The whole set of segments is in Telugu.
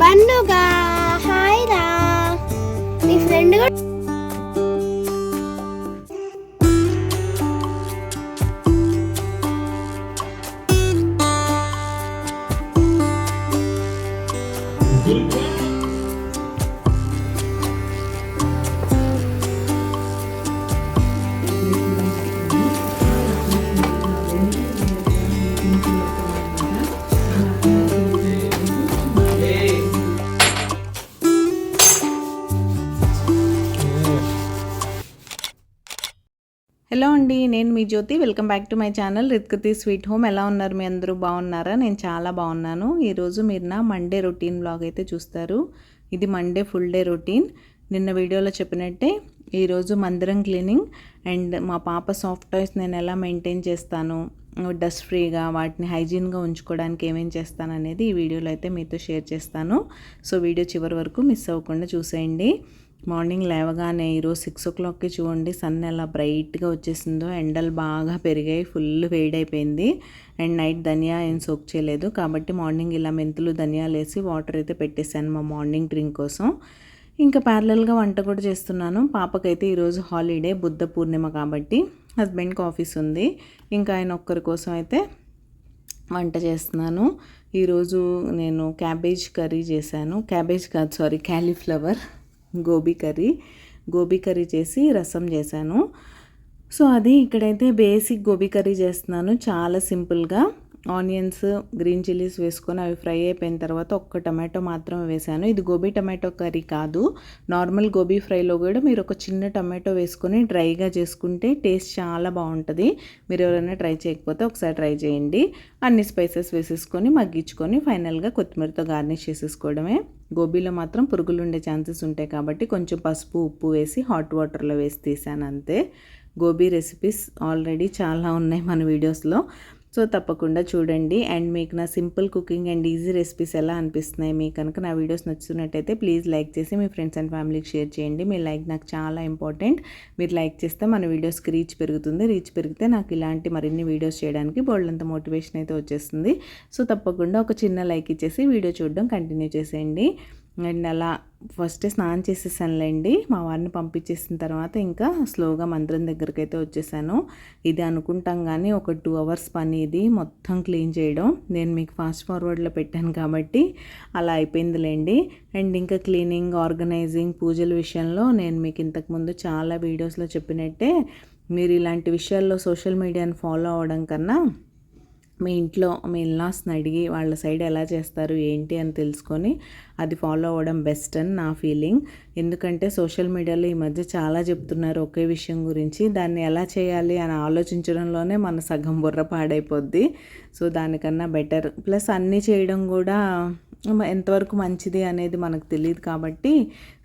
పండుగా హాయ్ రా మీ ఫ్రెండ్ కూడా హలో అండి, నేను మీ Jyothi. Welcome back to my channel Ritkriti sweet home. ఎలా ఉన్నారు మీ అందరూ? బాగున్నారా? నేను చాలా బాగున్నాను. ఈరోజు మీరు నా మండే రొటీన్ బ్లాగ్ అయితే చూస్తారు. ఇది మండే ఫుల్ డే రొటీన్. నిన్న వీడియోలో చెప్పినట్టే ఈరోజు మందిరం క్లీనింగ్ అండ్ మా పాప సాఫ్ట్ టాయ్స్ నేను ఎలా మెయింటైన్ చేస్తాను, డస్ట్ ఫ్రీగా వాటిని హైజీన్గా ఉంచుకోవడానికి ఏమేం చేస్తాను అనేది ఈ వీడియోలో అయితే మీతో షేర్ చేస్తాను. సో వీడియో చివరి వరకు మిస్ అవ్వకుండా చూసేయండి. మార్నింగ్ లేవగానే ఈరోజు 6 o'clockకి చూడండి సన్ ఎలా బ్రైట్గా వచ్చేసిందో. ఎండలు బాగా పెరిగాయి, ఫుల్ వేడైపోయింది. అండ్ నైట్ ధనియా ఏం సోక్ చేయలేదు కాబట్టి మార్నింగ్ ఇలా మెంతులు ధనియాలు వేసి వాటర్ అయితే పెట్టేశాను మా మార్నింగ్ డ్రింక్ కోసం. ఇంకా ప్యారలల్గా వంట కూడా చేస్తున్నాను. పాపకైతే ఈరోజు హాలిడే, బుద్ధ పూర్ణిమ కాబట్టి హస్బెండ్కి ఆఫీస్ ఉంది. ఇంకా ఆయన ఒక్కరి కోసం అయితే వంట చేస్తున్నాను. ఈరోజు నేను క్యాబేజ్ కర్రీ చేశాను. క్యాబేజ్ కాదు, సారీ, క్యాలీఫ్లవర్ గోబీ కర్రీ చేసి రసం చేశాను. సో అది ఇక్కడైతే బేసిక్ గోబీ కర్రీ చేస్తున్నాను. చాలా సింపుల్గా ఆనియన్స్, గ్రీన్ చిల్లీస్ వేసుకొని అవి ఫ్రై అయిపోయిన తర్వాత ఒక్క టమాటో మాత్రమే వేసాను. ఇది గోబీ టమాటో కర్రీ కాదు, నార్మల్ గోబీ ఫ్రైలో కూడా మీరు ఒక చిన్న టమాటో వేసుకొని డ్రైగా చేసుకుంటే టేస్ట్ చాలా బాగుంటుంది. మీరు ఎవరైనా ట్రై చేయకపోతే ఒకసారి ట్రై చేయండి. అన్ని స్పైసెస్ వేసేసుకొని మగ్గించుకొని ఫైనల్గా కొత్తిమీరతో గార్నిష్ చేసేసుకోవడమే. గోబీలో మాత్రం పురుగులు ఉండే ఛాన్సెస్ ఉంటాయి కాబట్టి కొంచెం పసుపు, ఉప్పు వేసి హాట్ వాటర్లో వేసి తీసాను అంతే. గోబీ రెసిపీస్ ఆల్రెడీ చాలా ఉన్నాయి మన వీడియోస్లో, సో తప్పకుండా చూడండి. అండ్ మీకు నా simple cooking and easy recipes ఎలా అనిపిస్తున్నాయి, మీకు కనుక నా వీడియోస్ నచ్చుతున్నట్టయితే ప్లీజ్ లైక్ చేసి మీ ఫ్రెండ్స్ అండ్ ఫ్యామిలీకి షేర్ చేయండి. మీ లైక్ నాకు చాలా ఇంపార్టెంట్. మీరు లైక్ చేస్తే మన వీడియోస్కి రీచ్ పెరుగుతుంది. రీచ్ పెరిగితే నాకు ఇలాంటి మరిన్ని వీడియోస్ చేయడానికి బోల్డంత మోటివేషన్ అయితే వచ్చేస్తుంది. సో తప్పకుండా ఒక చిన్న లైక్ ఇచ్చేసి వీడియో చూడడం కంటిన్యూ చేసేయండి. అండ్ అలా ఫస్ట్ స్నానం చేసేసానులేండి. మా వారిని పంపించేసిన తర్వాత ఇంకా స్లోగా మందిరం దగ్గరికి అయితే వచ్చేసాను. ఇది అనుకుంటాం కానీ ఒక 2 hours పని ఇది మొత్తం క్లీన్ చేయడం. నేను మీకు ఫాస్ట్ ఫార్వర్డ్లో పెట్టాను కాబట్టి అలా అయిపోయిందిలేండి. అండ్ ఇంకా క్లీనింగ్, ఆర్గనైజింగ్, పూజల విషయంలో నేను మీకు ఇంతకుముందు చాలా వీడియోస్లో చెప్పినట్టే మీరు ఇలాంటి విషయాల్లో సోషల్ మీడియాని ఫాలో అవ్వడం కన్నా మీ ఇంట్లో మీ ఇన్లాస్ని అడిగి వాళ్ళ సైడ్ ఎలా చేస్తారు ఏంటి అని తెలుసుకొని అది ఫాలో అవ్వడం బెస్ట్ అని నా ఫీలింగ్. ఎందుకంటే సోషల్ మీడియాలో ఈ మధ్య చాలా చెప్తున్నారు ఒకే విషయం గురించి, దాన్ని ఎలా చేయాలి అని ఆలోచించడంలోనే మన సగం బుర్ర పాడైపోద్ది. సో దానికన్నా బెటర్, ప్లస్ అన్నీ చేయడం కూడా ఎంతవరకు మంచిది అనేది మనకు తెలియదు కాబట్టి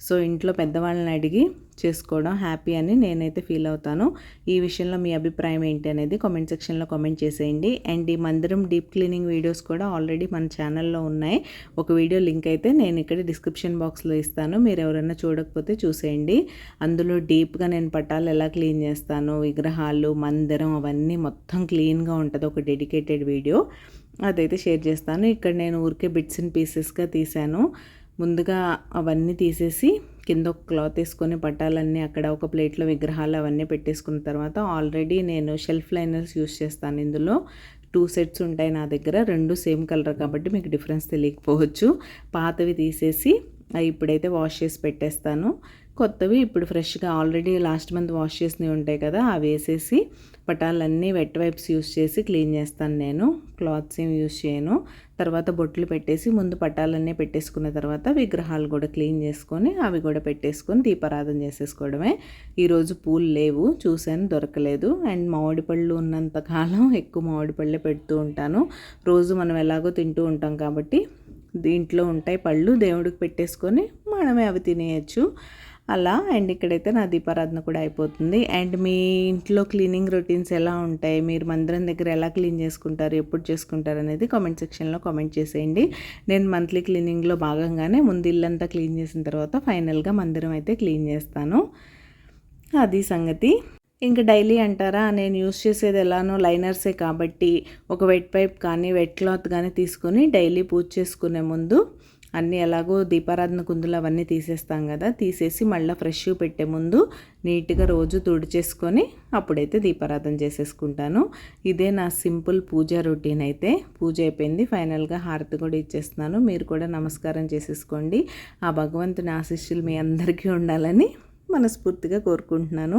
సో ఇంట్లో పెద్దవాళ్ళని అడిగి చేసుకోవడం హ్యాపీ అని నేనైతే ఫీల్ అవుతాను. ఈ విషయంలో మీ అభిప్రాయం ఏంటి అనేది కామెంట్ సెక్షన్లో కామెంట్ చేసేయండి. అండ్ ఈ మందిరం డీప్ క్లీనింగ్ వీడియోస్ కూడా ఆల్రెడీ మన ఛానల్లో ఉన్నాయి. ఒక వీడియో లింక్ అయితే నేను ఇక్కడ డిస్క్రిప్షన్ బాక్స్లో ఇస్తాను, మీరు ఎవరైనా చూడకపోతే చూసేయండి. అందులో డీప్గా నేను పటాలు ఎలా క్లీన్ చేస్తాను, విగ్రహాలు, మందిరం అవన్నీ మొత్తం క్లీన్గా ఉంటుంది, ఒక డెడికేటెడ్ వీడియో అదైతే షేర్ చేస్తాను. ఇక్కడ నేను ఊరికే బిట్స్ అండ్ పీసెస్గా తీశాను. ముందుగా అవన్నీ తీసేసి కింద ఒక క్లాత్ వేసుకొని పటాలన్నీ అక్కడ ఒక ప్లేట్లో విగ్రహాలు అవన్నీ పెట్టేసుకున్న తర్వాత ఆల్రెడీ నేను షెల్ఫ్ లైనర్స్ యూస్ చేస్తాను. ఇందులో 2 sets ఉంటాయి నా దగ్గర, 2 సేమ్ కలర్ కాబట్టి మీకు డిఫరెన్స్ తెలియకపోవచ్చు. పాతవి తీసేసి ఇప్పుడైతే వాష్ చేసి పెట్టేస్తాను. కొత్తవి ఇప్పుడు ఫ్రెష్గా ఆల్రెడీ లాస్ట్ మంత్ వాష్ చేసినవి ఉంటాయి కదా, అవి వేసేసి పటాలన్నీ వెట్ వైప్స్ యూస్ చేసి క్లీన్ చేస్తాను. నేను క్లాత్స్ ఏం యూస్ చేయను. తర్వాత బొట్లు పెట్టేసి ముందు పటాలన్నీ పెట్టేసుకున్న తర్వాత విగ్రహాలు కూడా క్లీన్ చేసుకొని అవి కూడా పెట్టేసుకొని దీపారాధన చేసేసుకోవడమే. ఈరోజు పూలు లేవు, చూశాను దొరకలేదు. అండ్ మామిడి పళ్ళు ఉన్నంతకాలం ఎక్కువ మామిడి పళ్ళే పెడుతూ ఉంటాను. రోజు మనం ఎలాగో తింటూ ఉంటాం కాబట్టి దీంట్లో ఉంటాయి పళ్ళు, దేవుడికి పెట్టేసుకొని మనమే అవి తినేయచ్చు. అలా. అండ్ ఇక్కడైతే నా దీపారాధన కూడా అయిపోతుంది. అండ్ మీ ఇంట్లో క్లీనింగ్ రొటీన్స్ ఎలా ఉంటాయి, మీరు మందిరం దగ్గర ఎలా క్లీన్ చేసుకుంటారు, ఎప్పుడు చేసుకుంటారు అనేది కామెంట్ సెక్షన్లో కామెంట్ చేసేయండి. నేను మంత్లీ క్లీనింగ్లో భాగంగానే ముందు ఇల్లంతా క్లీన్ చేసిన తర్వాత ఫైనల్గా మందిరం అయితే క్లీన్ చేస్తాను. అది సంగతి. ఇంకా డైలీ అంటారా, నేను యూస్ చేసేది ఎలానో లైనర్సే కాబట్టి ఒక వెట్ పైప్ కానీ వెట్ క్లాత్ కానీ తీసుకొని డైలీ పూజ చేసుకునే ముందు అన్నీ ఎలాగో దీపారాధన కుందులు అవన్నీ తీసేస్తాం కదా, తీసేసి మళ్ళీ ఫ్రెష్ పెట్టే ముందు నీట్గా రోజు తుడిచేసుకొని అప్పుడైతే దీపారాధన చేసేసుకుంటాను. ఇదే నా సింపుల్ పూజ రొటీన్. అయితే పూజ అయిపోయింది, ఫైనల్గా హారతి కూడా ఇచ్చేస్తున్నాను. మీరు కూడా నమస్కారం చేసేసుకోండి. ఆ భగవంతుని ఆశీస్సులు మీ అందరికీ ఉండాలని మనస్ఫూర్తిగా కోరుకుంటున్నాను.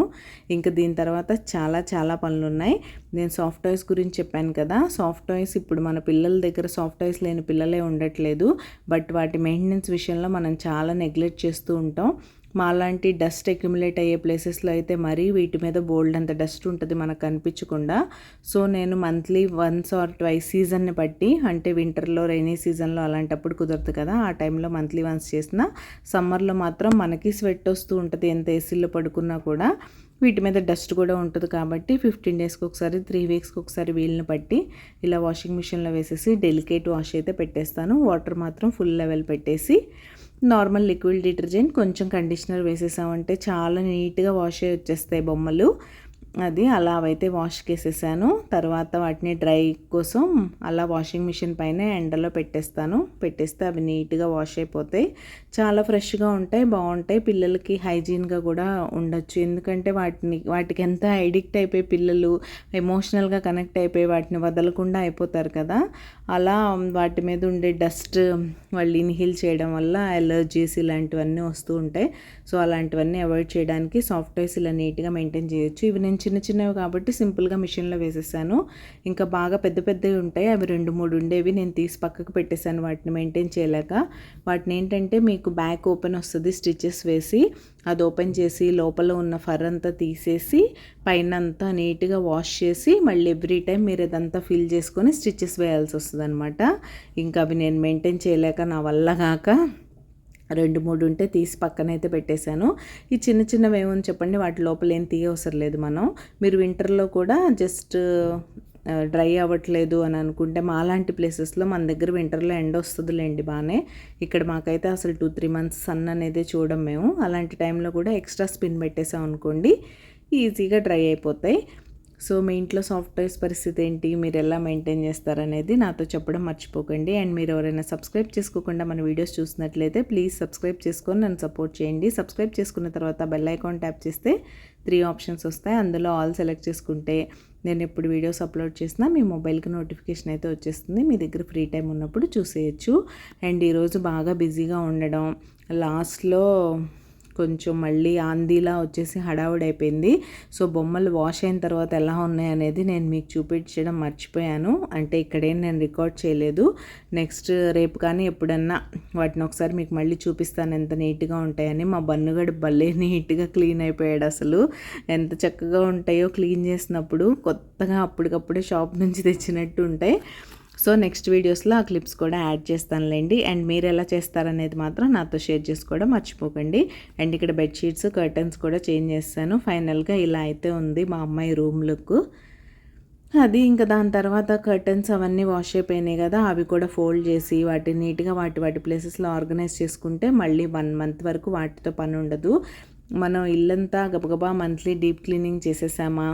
ఇంకా దీని తర్వాత చాలా పనులు ఉన్నాయి. నేను సాఫ్ట్ టాయ్స్ గురించి చెప్పాను కదా, సాఫ్ట్ టాయ్స్ ఇప్పుడు మన పిల్లల దగ్గర సాఫ్ట్ టాయ్స్ లేని పిల్లలే ఉండట్లేదు. బట్ వాటి మెయింటెనెన్స్ విషయంలో మనం చాలా నెగ్లెక్ట్ చేస్తూ ఉంటాం. మాలాంటి డస్ట్ అక్యుములేట్ అయ్యే ప్లేసెస్లో అయితే మరీ వీటి మీద బోల్డ్ అంత డస్ట్ ఉంటుంది మనకు కనిపించకుండా. సో నేను మంత్లీ వన్స్ ఆర్ ట్వైస్ సీజన్ని బట్టి, అంటే వింటర్లో రైనీ సీజన్లో అలాంటప్పుడు కుదరదు కదా, ఆ టైంలో మంత్లీ వన్స్ చేసిన, సమ్మర్లో మాత్రం మనకి స్వెట్ వస్తూ ఉంటుంది ఎంత ఏసీలో పడుకున్నా కూడా. వీటి మీద డస్ట్ కూడా ఉంటుంది కాబట్టి 15 డేస్కి ఒకసారి 3 వీక్స్కి ఒకసారి వీళ్ళని పట్టి ఇలా వాషింగ్ మిషన్లో వేసేసి డెలికేట్ వాష్ అయితే పెట్టేస్తాను. వాటర్ మాత్రం ఫుల్ లెవెల్ పెట్టేసి నార్మల్ లిక్విడ్ డిటర్జెంట్ కొంచెం కండిషనర్ వేసేసామంటే చాలా నీట్గా వాష్ అయ్యి వచ్చేస్తాయి బొమ్మలు. అది అలా అవైతే వాష్కి వేసేసాను. తర్వాత వాటిని డ్రై కోసం అలా వాషింగ్ మిషన్ పైన ఎండలో పెట్టేస్తే అవి నీట్గా వాష్ అయిపోతాయి. చాలా ఫ్రెష్గా ఉంటాయి, బాగుంటాయి. పిల్లలకి హైజీన్గా కూడా ఉండొచ్చు. ఎందుకంటే వాటికి ఎంత అడిక్ట్ అయిపోయి పిల్లలు ఎమోషనల్గా కనెక్ట్ అయిపోయి వాటిని వదలకుండా అయిపోతారు కదా, అలా వాటి మీద ఉండే డస్ట్ వాళ్ళు ఇన్హీల్ చేయడం వల్ల అలర్జీస్ ఇలాంటివన్నీ వస్తూ ఉంటాయి. సో అలాంటివన్నీ అవాయిడ్ చేయడానికి సాఫ్ట్ టాయ్స్ ఇలా నీట్గా మెయింటైన్ చేయొచ్చు. ఇవి నేను చిన్నవి కాబట్టి సింపుల్గా మిషన్లో వేసేసాను. ఇంకా బాగా పెద్దవి ఉంటాయి, అవి 2-3 ఉండేవి నేను తీసి పక్కకు పెట్టేశాను వాటిని మెయింటైన్ చేయలేక. వాటిని ఏంటంటే మీకు బ్యాక్ ఓపెన్ వస్తుంది స్టిచెస్ వేసి, అది ఓపెన్ చేసి లోపల ఉన్న ఫర్ అంతా తీసేసి పైన అంతా నీట్గా వాష్ చేసి మళ్ళీ ఎవ్రీ టైం మీరు ఇదంతా ఫిల్ చేసుకొని స్టిచెస్ వేయాల్సి వస్తుంది అనమాట. ఇంకా అవి నేను మెయింటైన్ చేయలేక నా వల్ల కాక 2-3 ఉంటే తీసి పక్కనైతే పెట్టేశాను. ఈ చిన్నవి ఏమని చెప్పండి, వాటి లోపల ఏం తీయవసరం లేదు. మీరు వింటర్లో కూడా జస్ట్ డ్రై అవ్వట్లేదు అని అనుకుంటే మాలాంటి ప్లేసెస్లో మన దగ్గర వింటర్లో ఎండ వస్తుందిలేండి బాగానే. ఇక్కడ మాకైతే అసలు 2-3 మంత్స్ సన్ అనేది చూడం మేము. అలాంటి టైంలో కూడా ఎక్స్ట్రా స్పిన్ పెట్టేసాం అనుకోండి, ఈజీగా డ్రై అయిపోతాయి. సో మీ ఇంట్లో సాఫ్ట్ టాయ్స్ పరిస్థితి ఏంటి, మీరు ఎలా మెయింటైన్ చేస్తారనేది నాతో చెప్పడం మర్చిపోకండి. అండ్ మీరు ఎవరైనా సబ్స్క్రైబ్ చేసుకోకుండా మన వీడియోస్ చూసినట్లయితే ప్లీజ్ సబ్స్క్రైబ్ చేసుకొని నన్ను సపోర్ట్ చేయండి. సబ్స్క్రైబ్ చేసుకున్న తర్వాత బెల్ ఐకాన్ ట్యాప్ చేస్తే 3 ఆప్షన్స్ వస్తాయి. అందులో ఆల్ సెలెక్ట్ చేసుకుంటే నేను ఎప్పుడు వీడియోస్ అప్లోడ్ చేసినా మీ మొబైల్కి నోటిఫికేషన్ అయితే వచ్చేస్తుంది. మీ దగ్గర ఫ్రీ టైం ఉన్నప్పుడు చూసేయచ్చు. అండ్ ఈరోజు బాగా బిజీగా ఉండడం, లాస్ట్లో కొంచెం మళ్ళీ ఆందీలా వచ్చేసి హడావుడైపోయింది. సో బొమ్మలు వాష్ అయిన తర్వాత ఎలా ఉన్నాయి అనేది నేను మీకు చూపించడం మర్చిపోయాను. అంటే ఇక్కడేం నేను రికార్డ్ చేయలేదు. నెక్స్ట్ రేపు కానీ ఎప్పుడన్నా వాటిని ఒకసారి మీకు మళ్ళీ చూపిస్తాను ఎంత నీట్గా ఉంటాయని. మా బన్నుగడు భలే నీట్గా క్లీన్ అయిపోయాడు. అసలు ఎంత చక్కగా ఉంటాయో క్లీన్ చేసినప్పుడు, కొత్తగా అప్పటికప్పుడే షాప్ నుంచి తెచ్చినట్టు ఉంటాయి. సో నెక్స్ట్ వీడియోస్లో ఆ క్లిప్స్ కూడా యాడ్ చేస్తానులేండి. అండ్ మీరు ఎలా చేస్తారనేది మాత్రం నాతో షేర్ చేసుకోవడం మర్చిపోకండి. అండ్ ఇక్కడ బెడ్షీట్స్ కర్టన్స్ కూడా చేంజ్ చేస్తాను. ఫైనల్గా ఇలా అయితే ఉంది మా అమ్మాయి రూమ్ లుక్. అది ఇంకా దాని తర్వాత కర్టన్స్ అవన్నీ వాష్ అయిపోయినాయి కదా, అవి కూడా ఫోల్డ్ చేసి వాటిని నీట్గా వాటి ప్లేసెస్లో ఆర్గనైజ్ చేసుకుంటే మళ్ళీ 1 మంత్ వరకు వాటితో పని ఉండదు. మనం ఇల్లంతా గబగబా మంత్లీ డీప్ క్లీనింగ్ చేసేసామా,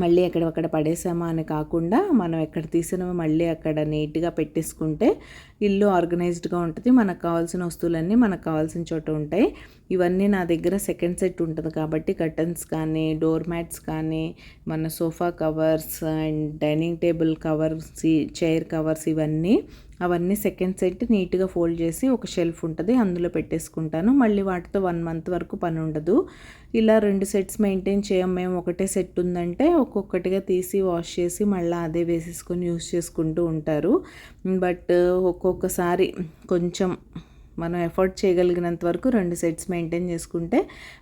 మళ్ళీ ఎక్కడక్కడ పడేసామా అని కాకుండా మనం ఎక్కడ తీసినవో మళ్ళీ అక్కడ నీట్గా పెట్టేసుకుంటే ఇల్లు ఆర్గనైజ్డ్గా ఉంటుంది. మనకు కావాల్సిన వస్తువులన్నీ మనకు కావాల్సిన చోట ఉంటాయి. ఇవన్నీ నా దగ్గర సెకండ్ సెట్ ఉంటుంది కాబట్టి కర్టన్స్ కానీ, డోర్ మ్యాట్స్ కానీ, మన sofa covers and dining table covers, chair covers అవన్నీ సెకండ్ సెట్ నీట్గా ఫోల్డ్ చేసి ఒక షెల్ఫ్ ఉంటుంది అందులో పెట్టేసుకుంటాను. మళ్ళీ వాటితో 1 మంత్ వరకు పని ఉండదు. ఇలా 2 సెట్స్ మెయింటైన్ చేయం మేము. ఒకటే సెట్ ఉందంటే ఒక్కొక్కటిగా తీసి వాష్ చేసి మళ్ళీ అదే వేసేసుకొని యూస్ చేసుకుంటూ ఉంటారు. బట్ ఒక్కొక్కసారి కొంచెం మనం ఎఫర్ట్ చేయగలిగినంత వరకు 2 సెట్స్ మెయింటైన్ చేసుకుంటే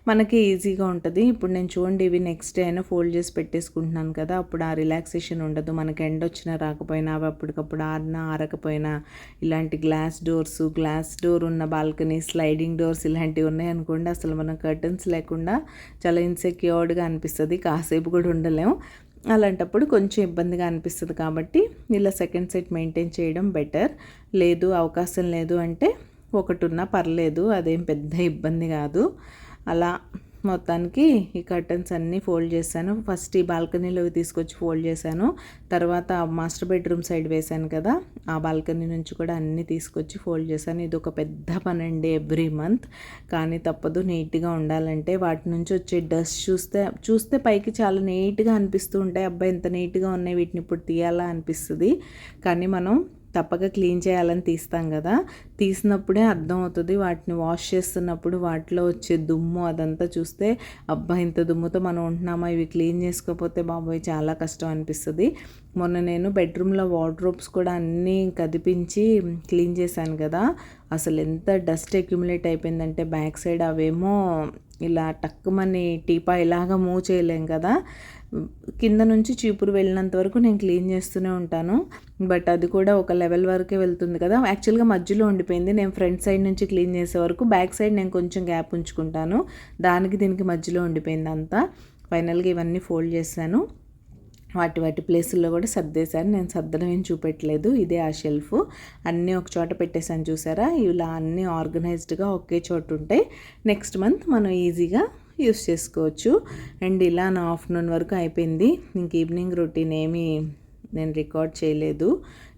మనకి ఈజీగా ఉంటుంది. ఇప్పుడు నేను చూడండి ఇవి నెక్స్ట్ డే అయినా ఫోల్డ్ చేసి పెట్టేసుకుంటున్నాను కదా, అప్పుడు ఆ రిలాక్సేషన్ ఉండదు. మనకి ఎండ వచ్చినా రాకపోయినా అవి అప్పటికప్పుడు ఆరినా ఆరకపోయినా ఇలాంటి గ్లాస్ డోర్ ఉన్న బాల్కనీ, స్లైడింగ్ డోర్స్ ఇలాంటివి ఉన్నాయనుకోండి, అసలు మనం కర్టన్స్ లేకుండా చాలా ఇన్సెక్యూర్డ్గా అనిపిస్తుంది, కాసేపు కూడా ఉండలేము. అలాంటప్పుడు కొంచెం ఇబ్బందిగా అనిపిస్తుంది కాబట్టి ఇలా సెకండ్ సెట్ మెయింటైన్ చేయడం బెటర్. లేదు అవకాశం లేదు అంటే ఒకటి ఉన్నా పర్లేదు, అదేం పెద్ద ఇబ్బంది కాదు. అలా మొత్తానికి ఈ కర్టన్స్ అన్నీ ఫోల్డ్ చేశాను. ఫస్ట్ ఈ బాల్కనీలో తీసుకొచ్చి ఫోల్డ్ చేశాను, తర్వాత మాస్టర్ బెడ్రూమ్ సైడ్ వేశాను కదా, ఆ బాల్కనీ నుంచి కూడా అన్నీ తీసుకొచ్చి ఫోల్డ్ చేశాను. ఇది ఒక పెద్ద పని అండి ఎవ్రీ మంత్, కానీ తప్పదు. నీట్గా ఉండాలంటే వాటి నుంచి వచ్చే డస్ట్ చూస్తే పైకి చాలా నీట్గా అనిపిస్తూ ఉంటాయి. అబ్బాయి ఎంత నీట్గా ఉన్నాయి, వీటిని ఇప్పుడు తీయాలా అనిపిస్తుంది. కానీ మనం తప్పక క్లీన్ చేయాలని తీస్తాం కదా, తీసినప్పుడే అర్థమవుతుంది. వాటిని వాష్ చేస్తున్నప్పుడు వాటిలో వచ్చే దుమ్ము అదంతా చూస్తే అబ్బా ఇంత దుమ్ముతో మనం ఉంటున్నామా, ఇవి క్లీన్ చేసుకోకపోతే బాబోయ్ చాలా కష్టం అనిపిస్తుంది. మొన్న నేను బెడ్రూమ్లో వార్డ్రోబ్స్ కూడా అన్నీ కదిపించి క్లీన్ చేశాను కదా, అసలు ఎంత డస్ట్ అక్యుములేట్ అయిపోయిందంటే బ్యాక్ సైడ్ అవేమో ఇలా టక్కుమని టీపా ఇలాగా మూవ్ చేయలేం కదా, కింద నుంచి చీపురు వెళ్ళినంత వరకు నేను క్లీన్ చేస్తూనే ఉంటాను. బట్ అది కూడా ఒక లెవెల్ వరకే వెళ్తుంది కదా, యాక్చువల్గా మధ్యలో ఉండిపోయింది. నేను ఫ్రంట్ సైడ్ నుంచి క్లీన్ చేసే వరకు బ్యాక్ సైడ్ నేను కొంచెం గ్యాప్ ఉంచుకుంటాను, దీనికి మధ్యలో ఉండిపోయింది అంతా. ఫైనల్గా ఇవన్నీ ఫోల్డ్ చేశాను, వాటి ప్లేసుల్లో కూడా సర్దేశాను. నేను సర్దడం ఏం చూపెట్టలేదు, ఇదే ఆ షెల్ఫ్ అన్నీ ఒక చోట పెట్టేశాను చూసారా. ఇలా అన్నీ ఆర్గనైజ్డ్గా ఒకే చోట ఉంటాయి. నెక్స్ట్ మంత్ మనం ఈజీగా యూస్ చేసుకోవచ్చు. అండ్ ఇలా నా ఆఫ్టర్నూన్ వరకు అయిపోయింది. ఇంక ఈవినింగ్ రొటీన్ ఏమీ నేను రికార్డ్ చేయలేదు.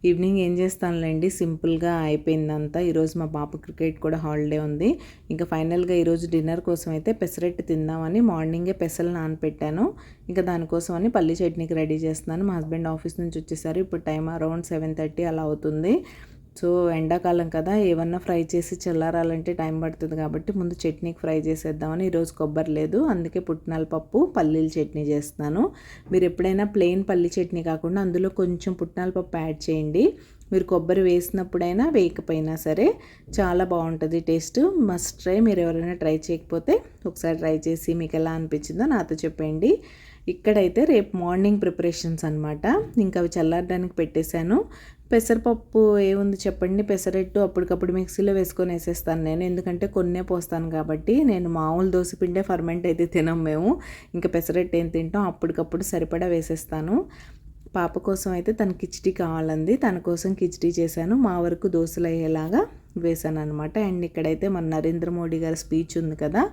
ఈవినింగ్ ఏం చేస్తానులేండి, సింపుల్గా అయిపోయిందంతా. ఈరోజు మా పాప క్రికెట్ కూడా హాలిడే ఉంది. ఇంకా ఫైనల్గా ఈరోజు డిన్నర్ కోసం అయితే పెసరట్టు తిందామని మార్నింగే పెసలు నానపెట్టాను. ఇంకా దానికోసం అని పల్లి చట్నీకి రెడీ చేస్తున్నాను. మా హస్బెండ్ ఆఫీస్ నుంచి వచ్చేసారు, ఇప్పుడు టైం అరౌండ్ 7:30 అలా అవుతుంది. సో ఎండాకాలం కదా, ఏమన్నా ఫ్రై చేసి చల్లారాలంటే టైం పడుతుంది కాబట్టి ముందు చట్నీకి ఫ్రై చేసేద్దామని. ఈరోజు కొబ్బరి లేదు, అందుకే పుట్నాల పప్పు పల్లీల చట్నీ చేస్తున్నాను. మీరు ఎప్పుడైనా ప్లెయిన్ పల్లి చట్నీ కాకుండా అందులో కొంచెం పుట్నాల పప్పు యాడ్ చేయండి. మీరు కొబ్బరి వేసినప్పుడైనా వేయకపోయినా సరే చాలా బాగుంటుంది టేస్ట్. Must try. మీరు ఎవరైనా ట్రై చేయకపోతే ఒకసారి ట్రై చేసి మీకు ఎలా అనిపించిందో నాతో చెప్పండి. ఇక్కడైతే రేపు మార్నింగ్ ప్రిపరేషన్స్ అనమాట, ఇంకా అవి చల్లారడానికి పెట్టేశాను. పెసరపప్పు ఏముంది చెప్పండి, పెసరట్టు అప్పటికప్పుడు మిక్సీలో వేసుకొని వేసేస్తాను నేను, ఎందుకంటే కొన్నే పోస్తాను కాబట్టి. నేను మామూలు దోసపిండే ఫర్మెంట్ అయితే తినం మేము, ఇంకా పెసరట్టు ఏం తింటాం, అప్పటికప్పుడు సరిపడా వేసేస్తాను. పాప కోసం అయితే తన కిచిడి కావాలంది, తన కోసం కిచిడి చేశాను. మా వరకు దోశలు అయ్యేలాగా వేశాను అనమాట. అండ్ ఇక్కడైతే మన నరేంద్ర మోడీ గారి స్పీచ్ ఉంది కదా,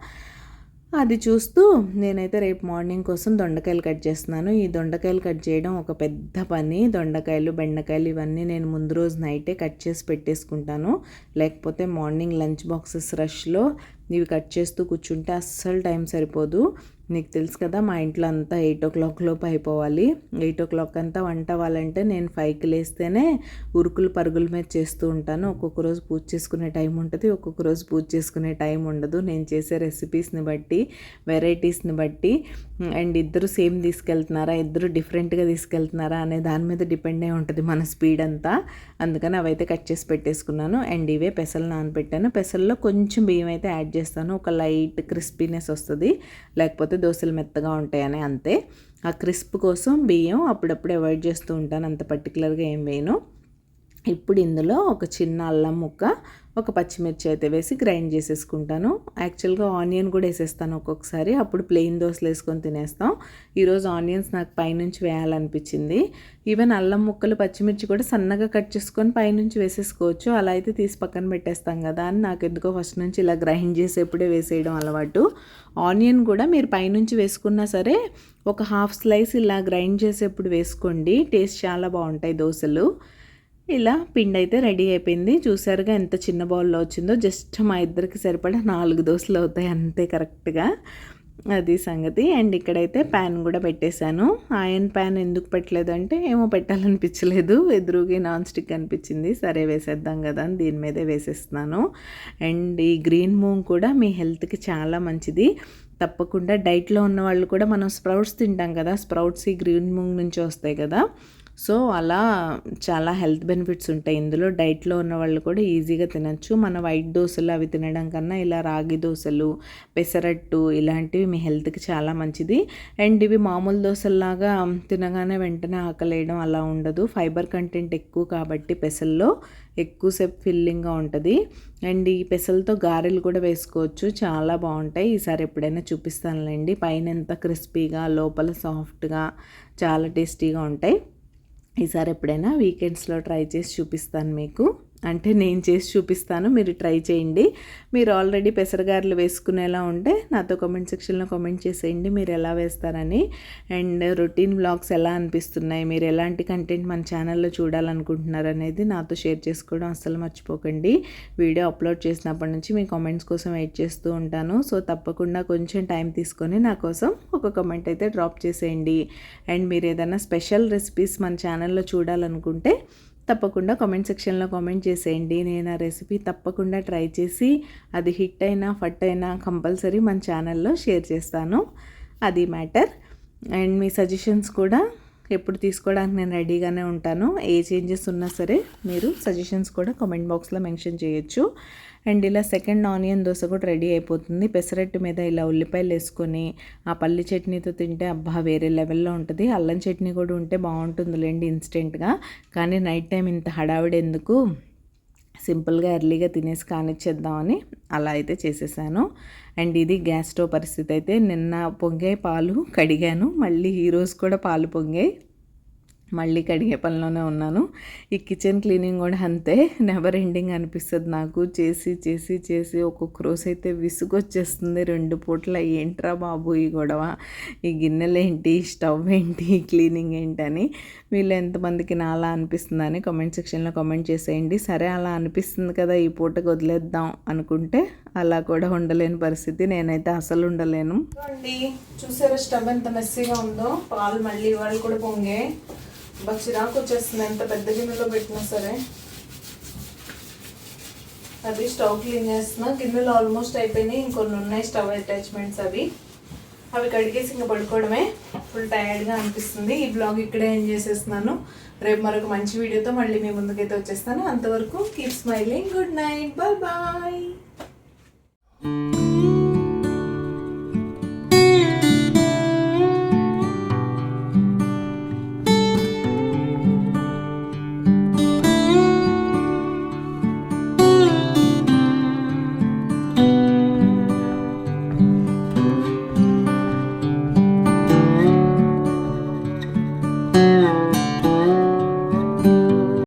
అది చూస్తూ నేనైతే రేపు మార్నింగ్ కోసం దొండకాయలు కట్ చేస్తున్నాను. ఈ దొండకాయలు కట్ చేయడం ఒక పెద్ద పని. దొండకాయలు, బెండకాయలు ఇవన్నీ నేను ముందు రోజు నైటే కట్ చేసి పెట్టేసుకుంటాను, లేకపోతే మార్నింగ్ లంచ్ బాక్సెస్ రష్లో ఇవి కట్ చేస్తూ కూర్చుంటే అస్సలు టైం సరిపోదు. నీకు తెలుసు కదా, మా ఇంట్లో అంతా 8 o'clock లోపు అయిపోవాలి. 8 o'clock అంతా వంట అవ్వాలంటే నేను 5కి లేస్తేనే ఉరుకులు పరుగుల మీద చేస్తూ ఉంటాను. ఒక్కొక్క రోజు పూజ చేసుకునే టైం ఉంటుంది, ఒక్కొక్క రోజు పూజ చేసుకునే టైం ఉండదు. నేను చేసే రెసిపీస్ని బట్టి, వెరైటీస్ని బట్టి, అండ్ ఇద్దరు సేమ్ తీసుకెళ్తున్నారా, ఇద్దరు డిఫరెంట్గా తీసుకెళ్తున్నారా అనే దాని మీద డిపెండ్ అయి ఉంటుంది మన స్పీడ్ అంతా. అందుకని అవైతే కట్ చేసి పెట్టేసుకున్నాను. అండ్ ఇవే పెసలు నానబెట్టాను. పెసల్లో కొంచెం బియ్యం అయితే యాడ్ చేస్తాను, ఒక లైట్ క్రిస్పీనెస్ వస్తుంది, లేకపోతే దోశలు మెత్తగా ఉంటాయని అంతే. ఆ క్రిస్ప్ కోసం బియ్యం అప్పుడప్పుడు అవాయిడ్ చేస్తూ ఉంటాను, అంత పర్టికులర్గా ఏం వేయను. ఇప్పుడు ఇందులో ఒక చిన్న అల్లం ముక్క, ఒక పచ్చిమిర్చి అయితే వేసి గ్రైండ్ చేసేసుకుంటాను. యాక్చువల్గా ఆనియన్ కూడా వేసేస్తాను ఒక్కొక్కసారి, అప్పుడు ప్లెయిన్ దోశలు వేసుకొని తినేస్తాం. ఈరోజు ఆనియన్స్ నాకు పైనుంచి వేయాలనిపించింది. ఈవెన్ అల్లం ముక్కలు, పచ్చిమిర్చి కూడా సన్నగా కట్ చేసుకొని పైనుంచి వేసేసుకోవచ్చు. అలా అయితే తీసి పక్కన పెట్టేస్తాం కదా అని నాకు ఎందుకో ఫస్ట్ నుంచి ఇలా గ్రైండ్ చేసేప్పుడే వేసేయడం అలవాటు. ఆనియన్ కూడా మీరు పైనుంచి వేసుకున్నా సరే ఒక హాఫ్ స్లైస్ ఇలా గ్రైండ్ చేసేప్పుడు వేసుకోండి, టేస్ట్ చాలా బాగుంటాయి దోశలు. ఇలా పిండి అయితే రెడీ అయిపోయింది. చూసారుగా ఎంత చిన్న బౌల్లో వచ్చిందో, జస్ట్ మా ఇద్దరికి సరిపడా 4 దోశలు అవుతాయి అంతే కరెక్ట్గా. అది సంగతి. అండ్ ఇక్కడైతే ప్యాన్ కూడా పెట్టేశాను. ఆయన్ ప్యాన్ ఎందుకు పెట్టలేదు అంటే ఏమో పెట్టాలనిపించలేదు, ఎదురుగా నాన్ స్టిక్ అనిపించింది, సరే వేసేద్దాం కదా అని దీని మీదే వేసేస్తున్నాను. అండ్ ఈ గ్రీన్ మూంగ్ కూడా మీ హెల్త్కి చాలా మంచిది. తప్పకుండా డైట్లో ఉన్న వాళ్ళు కూడా, మనం స్ప్రౌట్స్ తింటాం కదా, స్ప్రౌట్స్ ఈ గ్రీన్ మూంగ్ నుంచి వస్తాయి కదా, సో అలా చాలా హెల్త్ బెనిఫిట్స్ ఉంటాయి ఇందులో. డైట్లో ఉన్న వాళ్ళు కూడా ఈజీగా తినచ్చు. మన వైట్ దోశలు అవి తినడం కన్నా ఇలా రాగి దోశలు, పెసరట్టు ఇలాంటివి మీ హెల్త్కి చాలా మంచిది. అండ్ ఇవి మామూలు దోశల్లాగా తినగానే వెంటనే ఆకలేయడం అలా ఉండదు. ఫైబర్ కంటెంట్ ఎక్కువ కాబట్టి పెసల్లో ఎక్కువసేపు ఫిల్లింగ్గా ఉంటుంది. అండ్ ఈ పెసలతో గారెలు కూడా వేసుకోవచ్చు, చాలా బాగుంటాయి. ఈసారి ఎప్పుడైనా చూపిస్తానులేండి. పైన ఎంత క్రిస్పీగా లోపల సాఫ్ట్గా చాలా టేస్టీగా ఉంటాయి. ఈసారి ఎప్పుడైనా వీకెండ్స్లో ట్రై చేసి చూపిస్తాను మీకు. అంటే నేను చేసి చూపిస్తాను, మీరు ట్రై చేయండి. మీరు ఆల్రెడీ పెసరగారెలు వేసుకునేలా ఉంటే నాతో కామెంట్ సెక్షన్లో కామెంట్ చేసేయండి మీరు ఎలా వేస్తారని. అండ్ రొటీన్ వ్లాగ్స్ ఎలా అనిపిస్తున్నాయి, మీరు ఎలాంటి కంటెంట్ మన ఛానల్లో చూడాలనుకుంటున్నారు అనేది నాతో షేర్ చేసుకోవడం అస్సలు మర్చిపోకండి. వీడియో అప్లోడ్ చేసినప్పటి నుంచి మీ కామెంట్స్ కోసం వెయిట్ చేస్తూ ఉంటాను. సో తప్పకుండా కొంచెం టైం తీసుకొని నా కోసం ఒక కామెంట్ అయితే డ్రాప్ చేసేయండి. అండ్ మీరు ఏదైనా స్పెషల్ రెసిపీస్ మన ఛానల్లో చూడాలనుకుంటే తప్పకుండా కామెంట్ సెక్షన్లో కామెంట్ చేసేయండి. నేను ఆ రెసిపీ తప్పకుండా ట్రై చేసి అది హిట్ అయినా ఫట్ అయినా కంపల్సరీ మన ఛానల్లో షేర్ చేస్తాను. అది మ్యాటర్. అండ్ మీ సజెషన్స్ కూడా ఎప్పుడు తీసుకోవడానికి నేను రెడీగానే ఉంటాను. ఏ చేంజెస్ ఉన్నా సరే మీరు సజెషన్స్ కూడా కామెంట్ బాక్స్లో మెన్షన్ చేయొచ్చు. అండ్ ఇలా సెకండ్ ఆనియన్ దోశ కూడా రెడీ అయిపోతుంది. పెసరట్టు మీద ఇలా ఉల్లిపాయలు వేసుకొని ఆ పల్లి చట్నీతో తింటే అబ్బా వేరే లెవెల్లో ఉంటుంది. అల్లం చట్నీ కూడా ఉంటే బాగుంటుందిలేండి ఇన్స్టెంట్గా. కానీ నైట్ టైం ఇంత హడావిడి ఎందుకు, సింపుల్గా ఎర్లీగా తినేసి కానిచ్చేద్దామని అలా అయితే చేసేసాను. అండ్ ఇది గ్యాస్ స్టవ్ పరిస్థితి అయితే. నిన్న పొంగే పాలు కడిగాను, మళ్ళీ ఈరోజు కూడా పాలు పొంగాయి, మళ్ళీ కడిగే పనిలోనే ఉన్నాను. ఈ కిచెన్ క్లీనింగ్ కూడా అంతే, నెవర్ ఎండింగ్ అనిపిస్తుంది నాకు. చేసి చేసి చేసి ఒక్కొక్క రోజు అయితే విసుగొచ్చేస్తుంది. 2 పూట్ల ఏంట్రా బాబు ఈ గొడవ, ఈ గిన్నెలు ఏంటి, స్టవ్ ఏంటి, క్లీనింగ్ ఏంటని. వీళ్ళు ఎంతమందికి నా అలా అనిపిస్తుందని కామెంట్ సెక్షన్లో కామెంట్ చేసేయండి. సరే అలా అనిపిస్తుంది కదా ఈ పూటకు వదిలేద్దాం అనుకుంటే అలా కూడా ఉండలేని పరిస్థితి. నేనైతే అసలు ఉండలేను. అండి చూసారా స్టవ్ ఎంత మెస్సీగా ఉందో. పాలు మళ్ళీ ఇవాళ కూడా పొంగే చిరాకు వచ్చేస్తుంది ఎంత పెద్ద గిన్నెలో పెట్టినా సరే. అది స్టవ్ క్లీన్ చేస్తున్నా. గిన్నెలు ఆల్మోస్ట్ అయిపోయినాయి, ఇంకొన్ని ఉన్నాయి స్టవ్ అటాచ్మెంట్స్. అవి కడిగేసి ఇంకా పడుకోవడమే. ఫుల్ టైర్డ్గా అనిపిస్తుంది. ఈ బ్లాగ్ ఇక్కడే ఎండ్ చేసేస్తున్నాను. రేపు మరొక మంచి వీడియోతో మళ్ళీ మీ ముందుకైతే వచ్చేస్తాను. అంతవరకు keep smiling. Good night, bye bye.